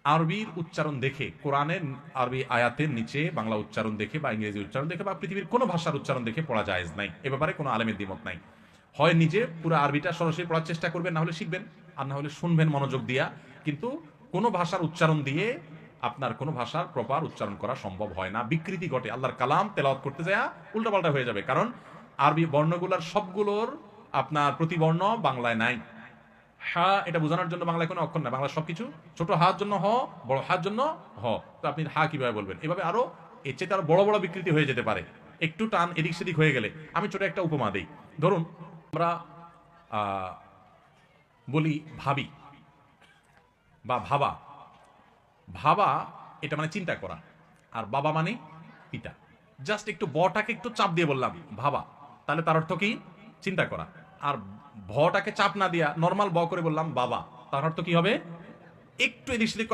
আরবির উচ্চারণ দেখে, কোরআনের আরবি আয়াতের নিচে বাংলা উচ্চারণ দেখে বা ইংরেজি উচ্চারণ দেখে বা পৃথিবীর কোনো ভাষার উচ্চারণ দেখে পড়া জায়েজ নাই। এ ব্যাপারে কোনো আলেমের দ্বিমত নাই। হয় নিজে পুরো আরবিটা সরাসরি পড়ার চেষ্টা করবেন, না হলে শিখবেন, আর না হলে শুনবেন মনোযোগ দিয়া। কিন্তু কোনো ভাষার উচ্চারণ দিয়ে আপনার কোনো ভাষার প্রপার উচ্চারণ করা সম্ভব হয় না, বিকৃতি ঘটে। আল্লাহর কালাম তেলাওয়াত করতে যায় উল্টাপাল্টা হয়ে যাবে, কারণ আরবি বর্ণগুলার সবগুলোর আপনার প্রতিবর্ণ বাংলায় নাই। হা এটা বোঝানোর জন্য বাংলায় কোনো অক্ষর নাই, বাংলা সবকিছু ছোট হার জন্য হ, বড় হার জন্য হ। তো আপনি হা কিভাবে বলবেন? এভাবে আরো এর চাইতে আরো বড় বড় বিকৃতি হয়ে যেতে পারে। একটু টান এদিক সেদিক হয়ে গেলে, আমি ছোট একটা উপমা দিই। ধরুন আমরা আহ, বলি ভাবি বা ভাবা। ভাবা এটা মানে চিন্তা করা, আর বাবা মানে পিতা। জাস্ট একটু বটাকে একটু চাপ দিয়ে বললাম ভাবা, তাহলে তার অর্থ কি? চিন্তা করা। আর ভটাকে চাপ না দিয়া নর্মাল ব করে বললাম বাবা, তার অর্থ কি হবে? একটু এদিক সেদিক